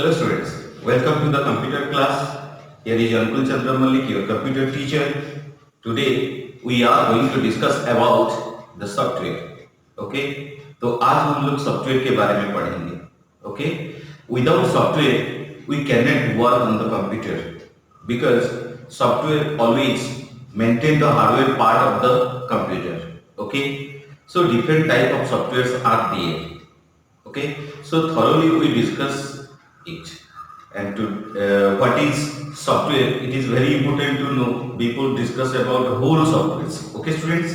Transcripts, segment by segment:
Hello students, welcome to the computer class. Here is Ankul Chandra Malik, your computer teacher. Today we are going to discuss about the software. Okay? तो आज हम लोग software के बारे में पढ़ेंगे. Okay? Without software we cannot work on the computer because software always maintain the hardware part of the computer. Okay? So different type of softwares are there. Okay? So thoroughly we discuss it. And to what is software, it is very important to know before discuss about the whole softwares. Okay students,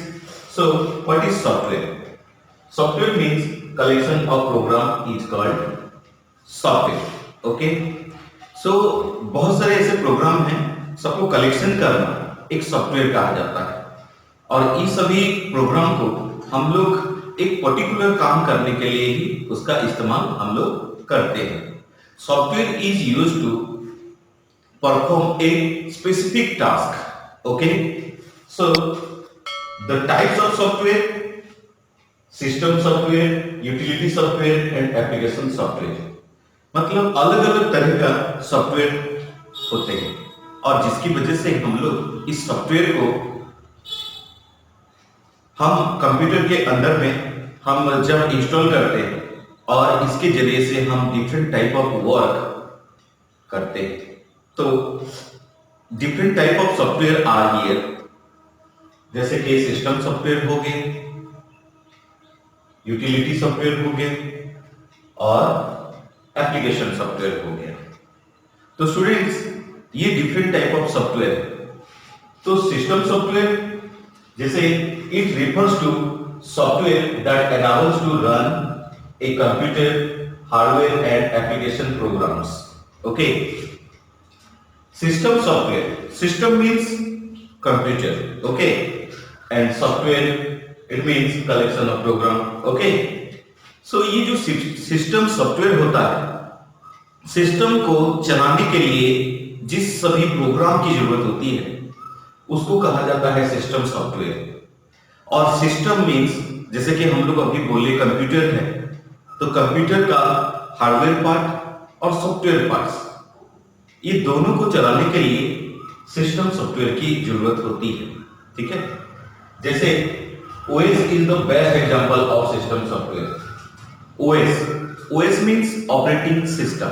so what is software? Software means collection of program is called software. Okay, so बहुत सारे ऐसे programme हैं, सबको collection करना एक software कहा जाता है. और इस सभी प्रोग्राम को हम लोग एक पर्टिकुलर काम करने के लिए ही उसका इस्तेमाल हम लोग करते हैं. Software is used to perform a specific task. Okay, so the types of software: system software, utility software and application software. मतलब अलग अलग तरह का सॉफ्टवेयर होते हैं और जिसकी वजह से हम लोग इस सॉफ्टवेयर को हम कंप्यूटर के अंदर में हम जब इंस्टॉल करते हैं और इसके जरिए से हम डिफरेंट टाइप ऑफ वर्क करते हैं. तो different type of software are here, जैसे कि सिस्टम सॉफ्टवेयर हो गए, यूटिलिटी सॉफ्टवेयर हो गए और एप्लीकेशन सॉफ्टवेयर हो गया. तो स्टूडेंट्स ये डिफरेंट टाइप ऑफ सॉफ्टवेयर. तो सिस्टम सॉफ्टवेयर जैसे it refers to software that enables to run a computer hardware and application programs. Okay, system software, system means computer. Okay, and software it means collection of program. Okay, so ये जो system software होता है, system को चलाने के लिए जिस सभी प्रोग्राम की जरूरत होती है उसको कहा जाता है सिस्टम सॉफ्टवेयर. और सिस्टम मीन्स जैसे कि हम लोग अभी बोले कंप्यूटर है, तो कंप्यूटर का हार्डवेयर पार्ट और सॉफ्टवेयर पार्ट्स, ये दोनों को चलाने के लिए सिस्टम सॉफ्टवेयर की जरूरत होती है. ठीक है, जैसे OS is the best example of system software. OS means operating system.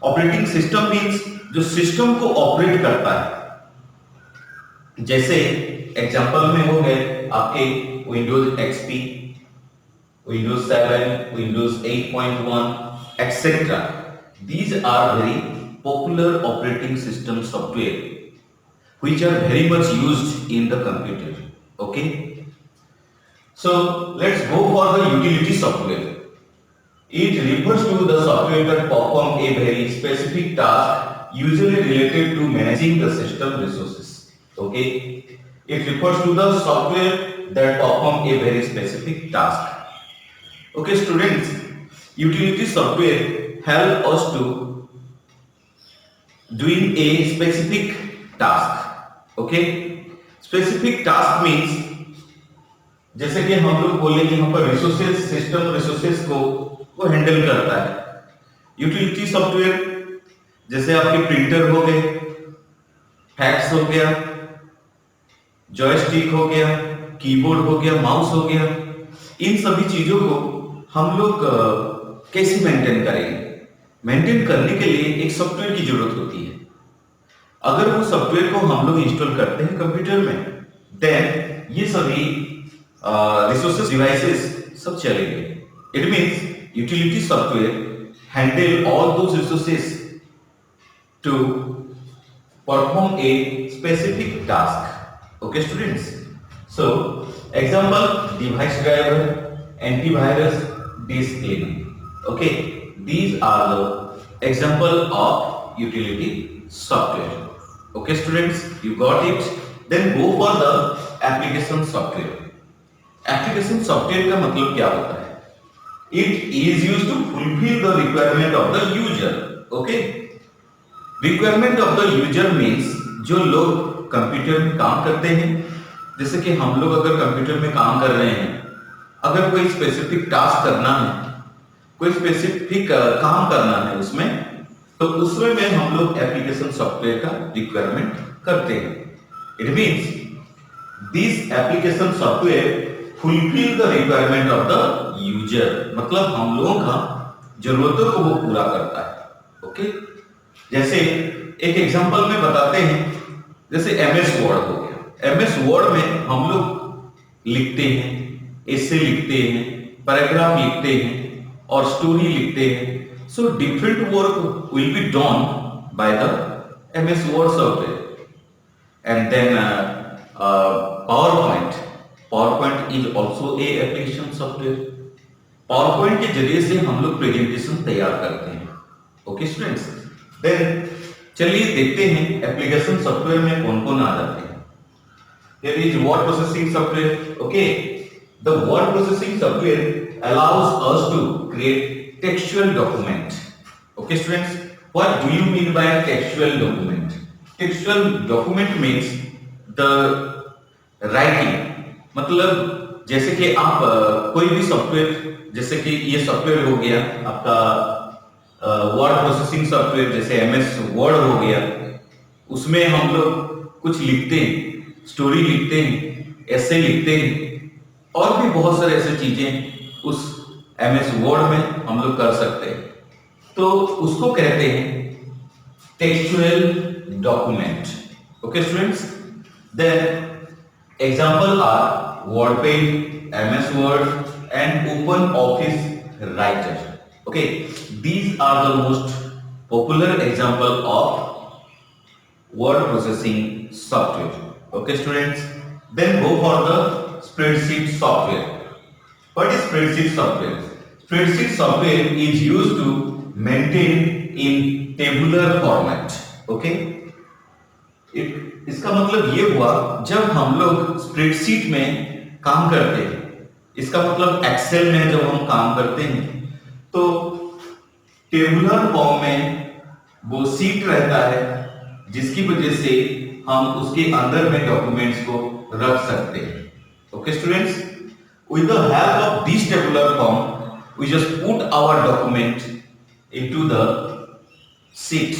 Operating system means जो सिस्टम को ऑपरेट करता है. जैसे एग्जांपल में हो गए आपके Windows XP, Windows 7, Windows 8.1, etc. These are very popular operating system software which are very much used in the computer. Okay, so let's go for the utility software. It refers to the software that perform a very specific task usually related to managing the system resources. Okay, it refers to the software that perform a very specific task. Okay students, utility software help us to doing a specific task. Okay, specific task means जैसे कि हम लोग बोले कि यहाँ पर resources, system resources को वो हैंडल करता है. यूटिलिटी सॉफ्टवेयर जैसे आपके प्रिंटर हो गए, फैक्स हो गया, जॉयस्टिक हो गया, कीबोर्ड हो गया, माउस हो गया, इन सभी चीजों को हम लोग कैसे मेंटेन करेंगे. मेंटेन करने के लिए एक सॉफ्टवेयर की जरूरत होती है. अगर वो सॉफ्टवेयर को हम लोग इंस्टॉल करते हैं कंप्यूटर में, देन ये सभी रिसोर्सेज, डिवाइसेस सब चलेंगे. It means utility software handle all those resources to perform a specific task. Okay students, so example device driver, antivirus, disk cleaning. Okay, these are the example of utility software. Okay students, you got it. Then go for the application software. Application software का मतलब क्या होता है? It is used to fulfill the requirement of the user. Okay, requirement of the user means जो लोग computer में काम करते हैं, जैसे कि हम लोग अगर कंप्यूटर में काम कर रहे हैं, अगर कोई स्पेसिफिक टास्क करना है, कोई स्पेसिफिक काम करना है उसमें, तो उसमें में हम लोग एप्लीकेशन सॉफ्टवेयर का रिक्वायरमेंट करते हैं। It means this application software fulfil the requirement of the user, मतलब हम लोगों का जरूरतों को वो पूरा करता है। ओके, जैसे एक एग्जांपल में बताते हैं, जैसे एमएस वर्ड हो गया। एमएस वर्ड में हम लोग लिखते हैं, एसे लिखते हैं, पैराग्राफ लिखते हैं और स्टोरी लिखते हैं। So different work will be done by the MS Word software. And then PowerPoint. PowerPoint is also a application software. PowerPoint के जरिए से हम लोग प्रेजेंटेशन तैयार करते हैं। ओके स्टूडेंट्स, देन चलिए देखते हैं एप्लीकेशन सॉफ्टवेयर में कौन कौन आ जाते हैं। Here is word processing software. Okay, the word processing software allows us to create textual document. Okay students, what do you mean by textual document? Textual document means the writing, मतलब जैसे कि आप कोई भी सॉफ्टवेयर, जैसे कि ये software हो गया आपका वर्ड प्रोसेसिंग सॉफ्टवेयर, जैसे एमएस वर्ड हो गया, उसमें हम लोग कुछ लिखते हैं, स्टोरी लिखते हैं, ऐसे लिखते हैं और भी बहुत सारे ऐसे चीजें उस एमएस वर्ड में हम लोग कर सकते हैं। तो उसको कहते हैं textual document. Okay students, then example are WordPad, MS Word and OpenOffice Writer. Okay, these are the most popular example of word processing software. Okay students, then go for the spreadsheet software. What is spreadsheet software? Spreadsheet software is used to maintain in tabular format. Okay, इसका मतलब ये हुआ, जब हम लोग spreadsheet में काम करते हैं, इसका मतलब एक्सेल में जब हम काम करते हैं तो टेबुलर फॉर्म में वो सीट रहता है, जिसकी वजह से हम उसके अंदर में डॉक्यूमेंट्स को रख सकते हैं। Okay students, with the help of this tabular form we just put our document into the sheet.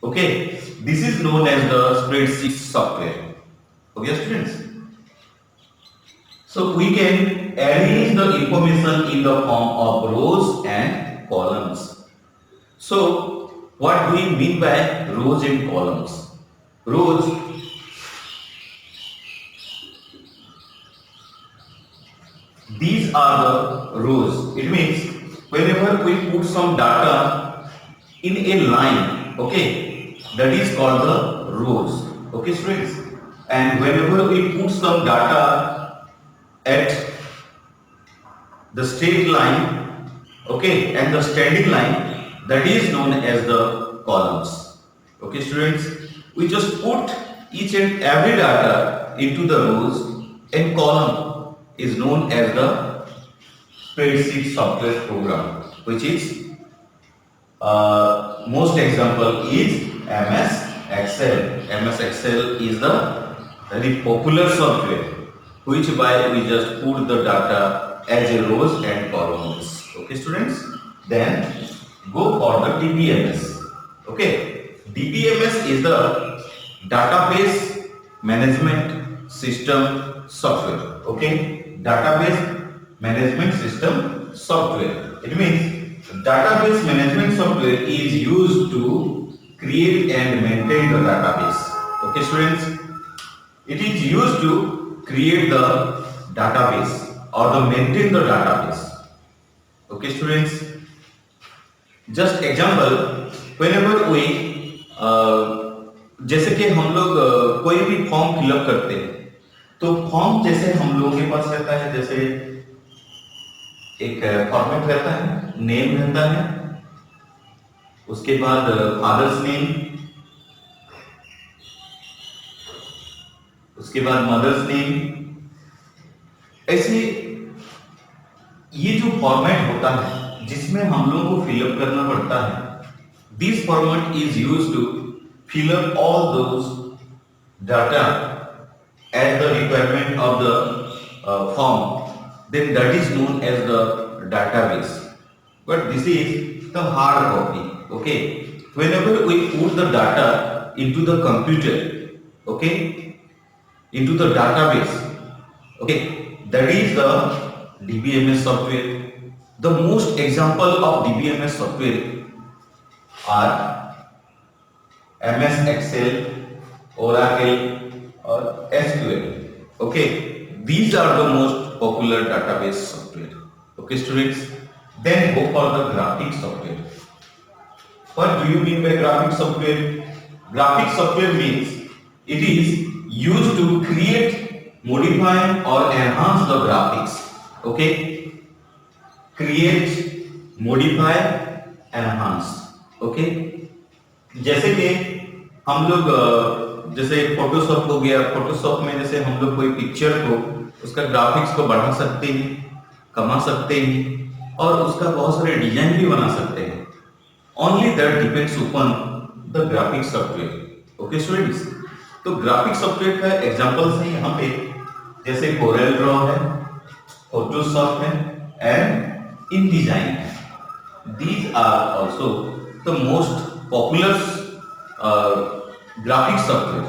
Okay, this is known as the spreadsheet software. Okay students, so we can arrange the information in the form of rows and columns. So what do we mean by rows and columns? Rows, these are the rows. It means whenever we put some data in a line, okay, that is called the rows. Okay students, and whenever we put some data at the straight line, okay, and the standing line, that is known as the columns. Okay students, we just put each and every data into the rows, and column is known as the spreadsheet software program, which is most example is MS Excel. MS Excel is the very popular software, which by we just put the data as a rows and columns. Okay students, then go for the DBMS. Okay, DBMS is the database management system software. Okay, database management system software. It means database management software is used to create and maintain the database. Okay students, it is used to create the database or the maintain the database. Okay students, just example, whenever we जैसे कि हम लोग कोई भी form fill up करते हैं, तो form जैसे हम लोगों के पास रहता है, जैसे एक फॉर्मेट रहता है, नेम रहता है, उसके बाद फादर्स नेम, उसके बाद मदर्स नेम, ऐसे ये जो फॉर्मेट होता है जिसमें हम लोगों को फिलअप करना पड़ता है, this format is used to fill up all those data as the requirement of the form, then that is known as the database. But this is the hard copy. Okay, whenever we put the data into the computer, okay, into the database, okay, that is the DBMS software. The most example of DBMS software are MS Excel, Oracle or SQL. Okay, these are the most popular database software. Okay students, then go for the graphic software. What do you mean by graphic software? Graphic software means it is used to create, modify or enhance the graphics. Okay, create, modify, enhance. Okay, जैसे कि हम लोग जैसे Photoshop हो गया, Photoshop में जैसे हम लोग कोई पिक्चर को उसका ग्राफिक्स को बढ़ा सकते हैं, कमा सकते हैं और उसका बहुत सारे डिजाइन भी बना सकते हैं. Only that depends upon the graphic software. Okay students, तो ग्राफिक सॉफ्टवेयर का एग्जांपल्स है यहाँ पे, जैसे कोरेल ड्रॉ है, फोटोशॉप है एंड InDesign है. These are also the most popular graphic software.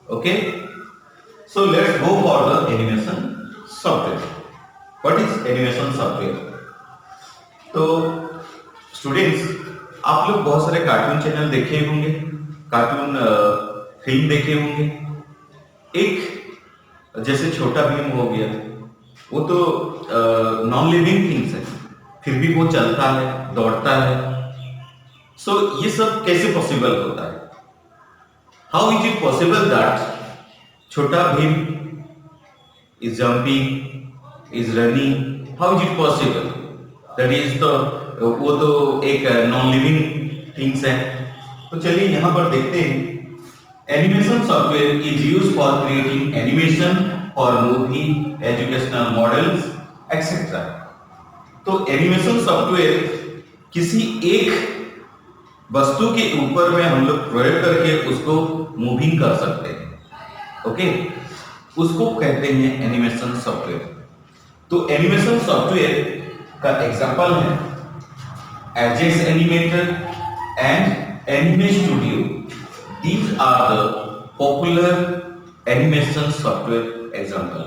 Okay, so let's go for the animation software. What is animation software? तो स्टूडेंट्स, आप लोग बहुत सारे कार्टून चैनल देखे होंगे, कार्टून फिल्म देखे होंगे. एक जैसे छोटा भीम हो गया, वो तो नॉन लिविंग थिंग्स है, फिर भी वो चलता है, दौड़ता है. सो ये सब कैसे पॉसिबल होता है? How is it possible that Chhota Bheem is jumping, is running? How is it possible? That is वो तो एक नॉन लिविंग थिंग्स है. तो चलिए यहाँ पर देखते हैं. Animation software is used for creating animation for movie, educational models etcetera. तो एनिमेशन सॉफ्टवेयर किसी एक वस्तु के ऊपर में हम लोग प्रयोग करके उसको मूविंग कर सकते हैं. ओके, उसको कहते हैं एनिमेशन सॉफ्टवेयर. तो एनिमेशन सॉफ्टवेयर का एग्जांपल है Ajax animator and anime studio. These are the popular animation software example.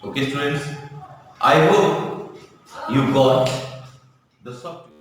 Okay students, I hope you got the software.